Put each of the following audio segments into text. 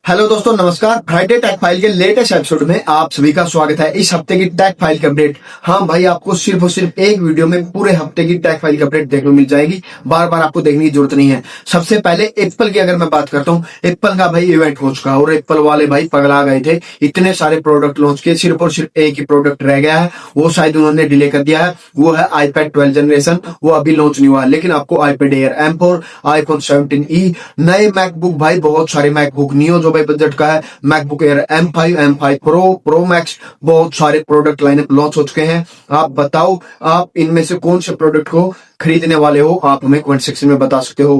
Hello दोस्तों, नमस्कार। Friday take file के लेटेस्ट एपिसोड में आप सभी का स्वागत है। इस हफ्ते की टेक फाइल की अपडेट, हाँ भाई, आपको सिर्फ और सिर्फ एक वीडियो में पूरे हफ्ते की टेक फाइल की अपडेट देखने को मिल जाएगी। बार बार आपको देखने की जरूरत नहीं है। सबसे पहले एप्पल की अगर मैं बात करता हूँ, एप्पल का भाई इवेंट हो चुका और एप्पल वाले भाई पगला गए थे। इतने सारे प्रोडक्ट लॉन्च किए, सिर्फ और सिर्फ एक ही प्रोडक्ट रह गया है, वो शायद उन्होंने डिले कर दिया है। वो है आईपैड 12 जनरेशन। वो अभी लॉन्च नहीं हुआ है, लेकिन आपको iPad air M4, iPhone 17e, नए मैकबुक, भाई बहुत सारे मैकबुक नियो जो भाई बजट का है, MacBook air M5, M5 pro, pro max, बहुत सारे प्रोडक्ट लाइनअप लॉन्च हो चुके हैं। आप बताओ, आप इनमें से कौन से प्रोडक्ट को खरीदने वाले हो? आप हमें कमेंट सेक्शन में बता सकते हो।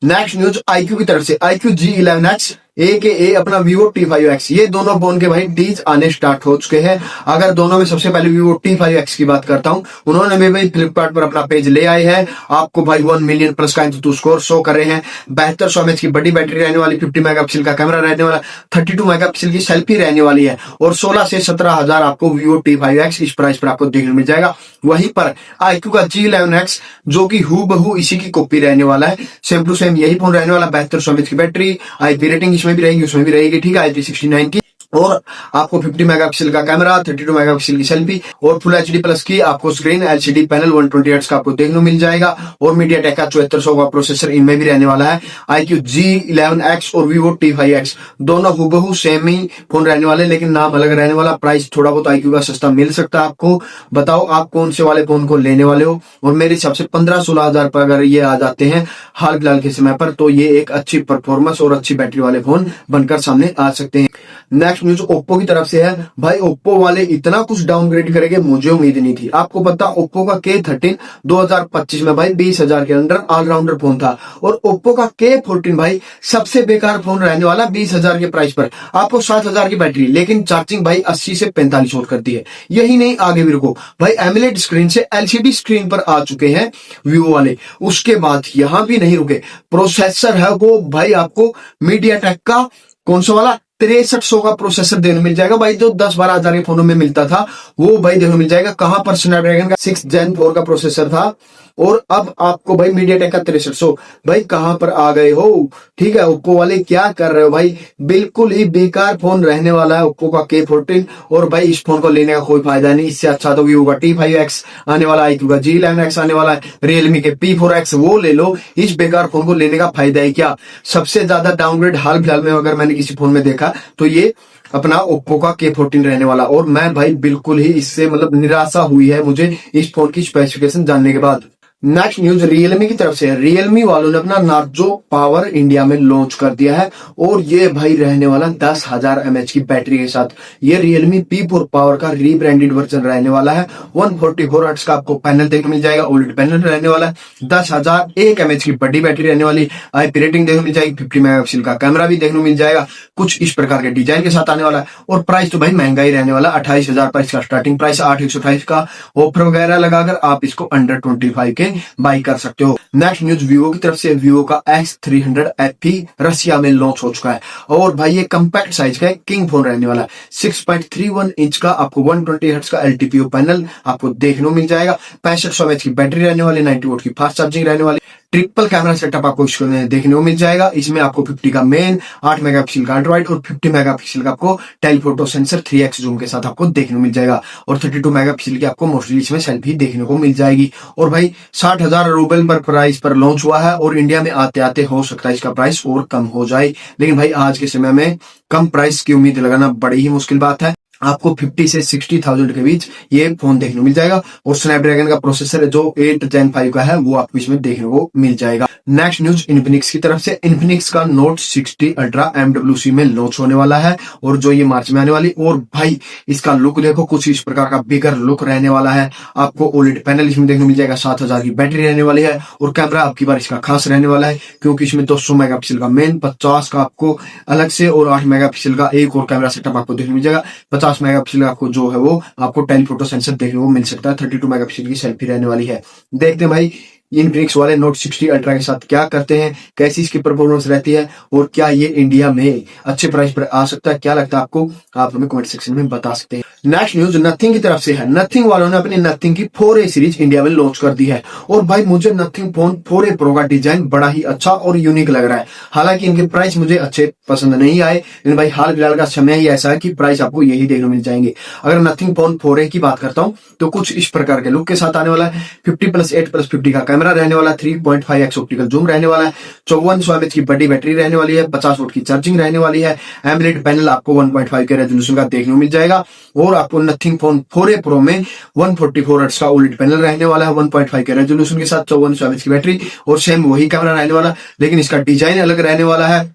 नेक्स्ट न्यूज iQ की तरफ से, iQ G11X AKA अपना Vivo T5X, ये दोनों फोन के भाई डीज आने स्टार्ट हो चुके हैं। अगर दोनों में सबसे पहले Vivo T5X की बात करता हूं, उन्होंने भी भाई फ्लिपकार्ट पर अपना पेज ले आए हैं। आपको भाई 1 मिलियन प्लस का इंतु स्कोर शो कर रहे हैं। 7200 mAh की बड़ी बैटरी रहने वाली, 50 मेगापिक्सल का कैमरा रहने वाला, 32 मेगापिक्सल की सेल्फी रहने वाली है, और 16 से 17,000 आपको Vivo T5X इस प्राइस पर आपको देखने मिल जाएगा। वहीं पर iQ का G11X, जो कि हूबहू इसी की कॉपी रहने वाला है, सेम टू सेम यही फोन रहने वाला। 7200 mAh की बैटरी, IP रेटिंग इसमें भी रहेगी, उसमें भी रहेगी, ठीक है, IP69 की, और आपको 50 मेगापिक्सल का कैमरा, 32 मेगापिक्सल की सेल्फी, और फुल HD प्लस की आपको स्क्रीन, LCD पैनल 120 हर्ट्ज का आपको देखने को मिल जाएगा। और मीडियाटेक का 7400 का प्रोसेसर इनमें भी रहने वाला है। iQ G11X और Vivo T5X दोनों हूबहू सेम ही फोन रहने वाले, लेकिन नाम अलग रहने वाला। प्राइस थोड़ा बहुत iQ का सस्ता मिल सकता है आपको। बताओ आप कौन से वाले फोन को लेने वाले हो? और मेरे हिसाब से 15-16 हजार पर अगर ये आ जाते हैं हाल फिलहाल के समय पर, तो ये एक अच्छी परफॉर्मेंस और अच्छी बैटरी वाले फोन बनकर सामने आ सकते हैं। नेक्स्ट न्यूज ओप्पो की तरफ से है। भाई ओप्पो वाले इतना कुछ डाउनग्रेड करेंगे मुझे उम्मीद नहीं थी। आपको पता, ओप्पो का K13 2025 में भाई 20,000 के अंदर ऑलराउंडर फोन था, और ओप्पो का K14 भाई सबसे बेकार फोन रहने वाला 20,000 के प्राइस पर। आपको 7,000 की बैटरी, लेकिन चार्जिंग भाई 80 से 45 वोल्ट करती है। यही नहीं, आगे भी रुको भाई, एमोलेड स्क्रीन से LCD स्क्रीन पर आ चुके हैं वीवो वाले। उसके बाद यहां भी नहीं रुके, प्रोसेसर है वो भाई आपको मीडियाटेक का कौन सा वाला 6300 का प्रोसेसर देखने मिल जाएगा। भाई जो 10-12 हजार के फोनों में मिलता था, वो भाई देखने मिल जाएगा। कहां पर स्नैपड्रैगन का 6 Gen 4 का प्रोसेसर था, और अब आपको भाई मीडियाटेक का 6300। भाई कहां पर आ गए हो? ठीक है, ओप्पो वाले क्या कर रहे हो भाई? बिल्कुल ही बेकार फोन रहने वाला है ओप्पो का K14, और भाई इस फोन को लेने का कोई फायदा नहीं। इससे अच्छा तो Vivo का T5X आने वाला है, iQ का G11X आने वाला है, Realme के P4X वो ले लो। इस बेकार फोन को लेने का फायदा है क्या? सबसे ज्यादा डाउनग्रेड हाल फिलहाल में अगर मैंने किसी फोन में देखा तो ये अपना ओप्पो का K14 रहने वाला, और मैं भाई बिल्कुल ही इससे मतलब निराशा हुई है मुझे इस फोन की स्पेसिफिकेशन जानने के बाद। नेक्स्ट न्यूज रियलमी की तरफ से है। रियलमी वालों ने अपना नार्जो पावर इंडिया में लॉन्च कर दिया है, और ये भाई रहने वाला 10,000 mAh की बैटरी के साथ। ये रियलमी P4 पावर का रीब्रांडेड वर्जन रहने वाला है। 144 हर्ट्ज का आपको पैनल देखने मिल जाएगा, ओलेड पैनल रहने वाला है, 10,001 mAh की बड़ी बैटरी रहने वाली, IP रेटिंग देखने मिल जाएगी, 50 मेगापिक्सल का कैमरा भी देखने मिल जाएगा, कुछ इस प्रकार के डिजाइन के साथ आने वाला है। और प्राइस तो भाई महंगा ही रहने वाला, 28,000 पर इसका स्टार्टिंग प्राइस, 8,128 का ऑफर वगैरह लगाकर आप इसको अंडर 25 के बाई कर सकते हो। नेक्स्ट न्यूज वीवो की तरफ से, वीवो का X300 FE रशिया में लॉन्च हो चुका है, और भाई ये कंपैक्ट साइज का किंग फोन रहने वाला है। 6.31 इंच का आपको 120 हर्ट्ज का LTPO पैनल आपको देखने को मिल जाएगा, 6500 mAh की बैटरी रहने वाली, 90 वोल्ट की फास्ट चार्जिंग रहने वाली, ट्रिपल कैमरा सेटअप आपको इसमें देखने को मिल जाएगा। इसमें आपको 50 का मेन, 8 मेगापिक्सल का अल्ट्रावाइड, और 50 मेगापिक्सल का आपको टेलीफोटो सेंसर 3x जूम के साथ आपको देखने को मिल जाएगा, और 32 मेगापिक्सल की आपको मोस्टली इसमें सेल्फी देखने को मिल जाएगी। और भाई 60,000 रूबल पर प्राइस पर लॉन्च हुआ है, और इंडिया में आते आते हो सकता है इसका प्राइस और कम हो जाए, लेकिन भाई आज के समय में कम प्राइस की उम्मीद लगाना बड़ी ही मुश्किल बात है। आपको 50 से 60,000 के बीच ये फोन देखने को मिल जाएगा, और स्नैपड्रैगन का प्रोसेसर जो 8 Gen 5 का है वो आपको इसमें देखने को मिल जाएगा। नेक्स्ट न्यूज इन्फिनिक्स की तरफ से, इन्फिनिक्स का Note 60 Ultra MWC में लॉन्च होने वाला है, और जो ये मार्च में आने वाली। और भाई इसका लुक देखो, कुछ इस प्रकार का बिगर लुक रहने वाला है। आपको ओलेड पैनल इसमें देखने को मिल जाएगा, 7,000 की बैटरी रहने वाली है, और कैमरा आपकी बार इसका खास रहने वाला है, क्योंकि इसमें 200 मेगापिक्सल का मेन, 50 का आपको अलग से, और 8 मेगापिक्सल का एक और कैमरा सेटअप आपको देखने को मिल जाएगा। 50 मेगापिक्सल आपको जो है वो आपको टेलीफोटो सेंसर देखने को मिल सकता है, 32 मेगापिक्सल की सेल्फी रहने वाली है। देखते हैं भाई इनफिनिक्स वाले नोट 60 अल्ट्रा के साथ क्या करते हैं, कैसी इसकी परफॉर्मेंस रहती है और क्या ये इंडिया में अच्छे प्राइस पर आ सकता है, क्या लगता है आपको, आप हमें कमेंट सेक्शन में बता सकते हैं। नेक्स्ट न्यूज नथिंग की तरफ से है। नथिंग वालों ने अपनी नथिंग की 4A सीरीज इंडिया में लॉन्च कर दी है और भाई मुझे नथिंग फोन 4A प्रो का डिजाइन बड़ा ही अच्छा और यूनिक लग रहा है। हालांकि इनके प्राइस मुझे अच्छे पसंद नहीं आए, लेकिन भाई हाल फिलहाल का समय ही ऐसा है कि प्राइस आपको यही देखने मिल जाएंगे। अगर नथिंग फोन 4A की बात करता हूं तो कुछ इस प्रकार के लुक के साथ आने वाला है। 50+8+50 का कैमरा रहने वाला है, 3.5x ऑप्टिकल जूम रहने वाला है, 5400 mAh की बड़ी बैटरी रहने वाली है, 50 वोल्ट की चार्जिंग रहने वाली है। एमोलेड पैनल आपको 1.5 के रेजोल्यूशन का देखने को मिल जाएगा और आपको नथिंग फोन 4A प्रो में 144 हर्ट्ज का ओलेड पैनल रहने वाला है, 1.5 के रेजोल्यूशन के साथ, 5400 mAh की बैटरी और सेम वही कैमरा रहने वाला, लेकिन इसका डिजाइन अलग रहने वाला है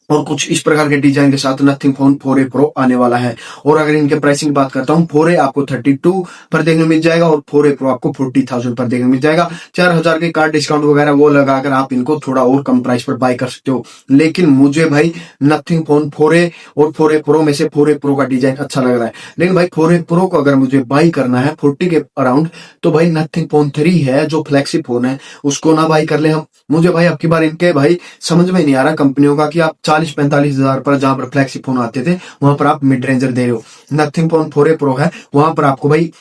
और कुछ इस प्रकार के डिजाइन के साथ नथिंग फोन 4A प्रो आने वाला है। और अगर इनके प्राइसिंग की बात करता हूं, 4A आपको 32 पर देखने मिल जाएगा और 4A प्रो आपको 40,000 पर देखने मिल जाएगा। 4,000 के कार्ड डिस्काउंट वगैरह वो लगाकर आप इनको थोड़ा और कम प्राइस पर बाय कर सकते हो। लेकिन मुझे भाई नथिंग फोन 4A और 4A प्रो में से 4A प्रो का डिजाइन अच्छा लग रहा है। लेकिन भाई 4A प्रो को अगर मुझे बाई करना है 40 के अराउंड, तो भाई नथिंग फोन 3 है जो फ्लैगशिप फोन है, उसको ना बाई कर ले हम। मुझे भाई अब की बार इनके भाई समझ में नहीं आ रहा कंपनियों का कि आप 40-45 हजार पर जहां पर फ्लैगशिप फोन आते थे वहां पर आप मिड रेंजर दे रहे हो। नथिंग फोन 4A प्रो है, वहां पर आपको भाई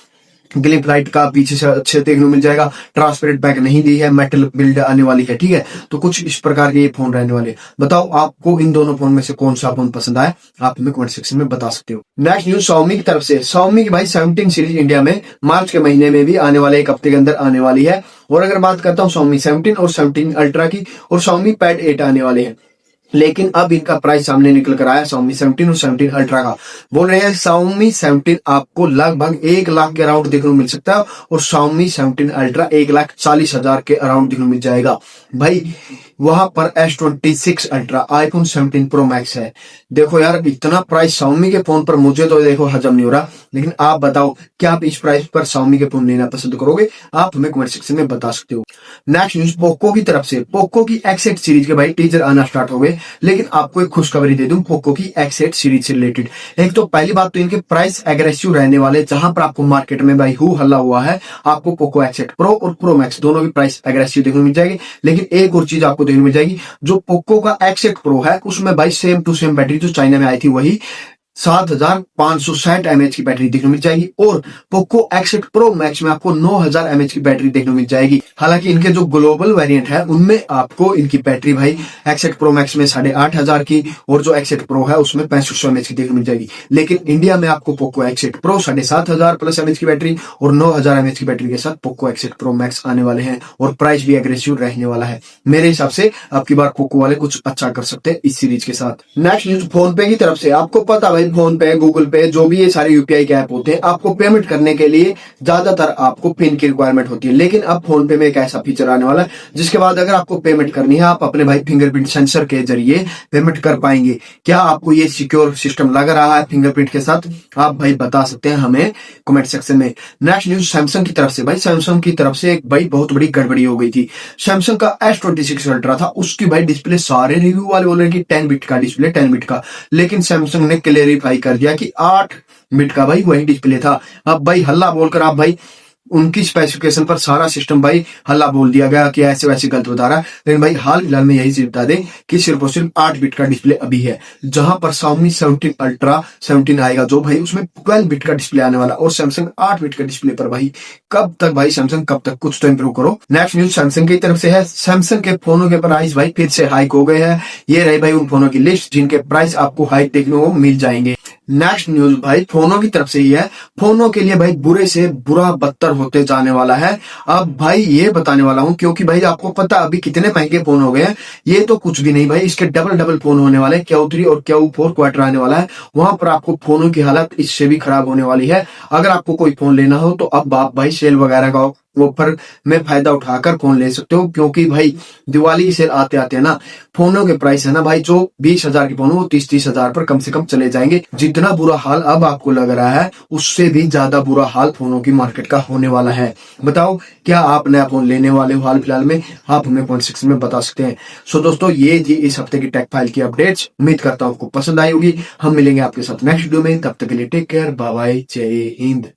ग्लिप लाइट का पीछे से अच्छे देखने को मिल जाएगा, ट्रांसपेरेंट बैक नहीं दी है, मेटल बिल्ड आने वाली है, ठीक है। तो कुछ इस प्रकार के ये फोन रहने वाले। बताओ आपको इन दोनों फोन में से कौन सा फोन पसंद आया, आप हमें कमेंट सेक्शन में बता सकते हो। नेक्स्ट न्यूज Xiaomi की तरफ से। Xiaomi की भाई 17 सीरीज इंडिया में मार्च के महीने में भी आने वाले, एक हफ्ते के अंदर आने वाली है। और अगर बात करता हूँ Xiaomi 17 और 17 अल्ट्रा की, और Xiaomi Pad 8 आने वाले हैं। लेकिन अब इनका प्राइस सामने निकल कर आया Xiaomi 17 और 17 अल्ट्रा का। बोल रहे हैं Xiaomi 17 आपको लगभग 1 लाख के अराउंड देखने को मिल सकता है और Xiaomi 17 अल्ट्रा 1,40,000 के अराउंड देखने को मिल जाएगा। भाई वहां पर S26 ultra iPhone 17 pro max है। देखो यार इतना प्राइस Xiaomi के फोन पर मुझे तो देखो हजम नहीं हो रहा, लेकिन आप बताओ क्या आप इस प्राइस पर Xiaomi के फोन लेना पसंद करोगे, आप हमें कमेंट सेक्शन में बता सकते हो। नेक्स्ट न्यूज पोको की तरफ से। पोको की X8 सीरीज के भाई टीजर आना स्टार्ट हो गए, लेकिन आपको एक खुशखबरी दे दूं पोको की X8 सीरीज से रिलेटेड। एक तो पहली बात तो इनके प्राइस एग्रेसिव रहने वाले, जहां पर आपको मार्केट में भाई हु हल्ला हुआ है, आपको पोको X8 प्रो और प्रो मैक्स दोनों की प्राइस एग्रेसिव देखने को मिल जाएगी। लेकिन एक और चीज आपको देखने को मिल जाएगी, जो पोको का X8 प्रो है उसमें भाई सेम टू सेम बैटरी जो चाइना में आई थी वही 7,560 mAh की बैटरी देखने को मिल जाएगी और पोको X8 प्रो मैक्स में आपको 9,000 mAh की बैटरी देखने को मिल जाएगी। हालांकि इनके जो ग्लोबल वेरिएंट है उनमें आपको इनकी बैटरी भाई X8 प्रो मैक्स में 8,500 की और जो X8 प्रो है उसमें 6500 mAh की देखने को मिल जाएगी। लेकिन इंडिया में आपको Poco X8 pro 7,500 plus mAh की बैटरी और 9,000 mAh की बैटरी के साथ पोको X8 प्रो मैक्स आने वाले हैं और प्राइस भी एग्रेसिव रहने वाला है। मेरे हिसाब से अब की बार पोको वाले कुछ अच्छा कर सकते हैं इस सीरीज के साथ। नेक्स्ट न्यूज फोन पे की तरफ से। आपको पता भाई फोन पे, गूगल पे, जो भी ये सारे यूपीआई के ऐप होते हैं, आपको पेमेंट करने के लिए ज्यादातर आपको पिन की रिक्वायरमेंट होती है। लेकिन अब फोन पे में एक ऐसा फीचर आने वाला है जिसके बाद अगर आपको पेमेंट करनी है आप अपने भाई फिंगरप्रिंट सेंसर के जरिए पेमेंट कर पाएंगे। क्या आपको ये सिक्योर सिस्टम लग रहा है फिंगरप्रिंट के साथ, आप भाई बता सकते हैं हमें कमेंट सेक्शन में। नेक्स्ट न्यूज सैमसंग की तरफ से। भाई सैमसंग की तरफ से एक भाई बहुत बड़ी गड़बड़ी हो गई थी। सैमसंग का S26 अल्ट्रा था, उसकी भाई डिस्प्ले सारे रिव्यू वाले बोल रहे कि 10 बिट का डिस्प्ले, 10 बिट का, लेकिन सैमसंग ने क्लेरिफाई कर दिया कि 8 बिट का भाई वही डिस्प्ले था। अब भाई हल्ला बोलकर आप भाई उनकी स्पेसिफिकेशन पर सारा सिस्टम भाई हल्ला बोल दिया गया कि ऐसे वैसे गलत बता रहा है। लेकिन भाई हाल फिलहाल में यही चीज बता दें कि सिर्फ और सिर्फ 8 बिट का डिस्प्ले अभी है, जहां पर Xiaomi 17 अल्ट्रा 17 आएगा जो भाई उसमें 12 बिट का डिस्प्ले आने वाला और सैमसंग 8 बिट का डिस्प्ले पर। भाई कब तक भाई सैमसंग, कब तक, कुछ तो इंप्रूव करो। नेक्स्ट न्यूज सैमसंग की तरफ से है। सैमसंग के फोनों के प्राइस भाई फिर से हाइक हो गए हैं। ये रहे भाई उन फोनों की लिस्ट जिनके प्राइस आपको हाइक देखने को मिल जाएंगे। नेक्स्ट न्यूज भाई फोनों की तरफ से ही है। फोनों के लिए भाई बुरे से बुरा बदतर होते जाने वाला है। अब भाई ये बताने वाला हूं क्योंकि भाई आपको पता अभी कितने महंगे फोन हो गए हैं। ये तो कुछ भी नहीं भाई, इसके डबल फोन होने वाले, Q3 और Q4 क्वार्टर आने वाला है। वहां पर आपको फोनों की हालत इससे भी खराब होने वाली है। अगर आपको कोई फोन लेना हो तो अब आप भाई सेल वगैरह का ऑफर में फायदा उठाकर फोन ले सकते हो, क्योंकि भाई दिवाली की सेल आते आते ना फोनों के प्राइस है ना भाई, जो 20,000 के फोन वो 30-30 हजार पर कम से कम चले जाएंगे। जितना बुरा हाल अब आपको लग रहा है उससे भी ज्यादा बुरा हाल फोनों की मार्केट का होने वाला है। बताओ क्या आप नया फोन लेने वाले हो हाल फिलहाल में, आप हमें कमेंट सेक्शन में बता सकते हैं। सो दोस्तों ये थी इस हफ्ते की टेक फाइल की अपडेट्स। उम्मीद करता हूं आपको पसंद आई होगी। हम मिलेंगे आपके साथ नेक्स्ट वीडियो में, तब तक के लिए टेक केयर, बाय बाय, जय हिंद।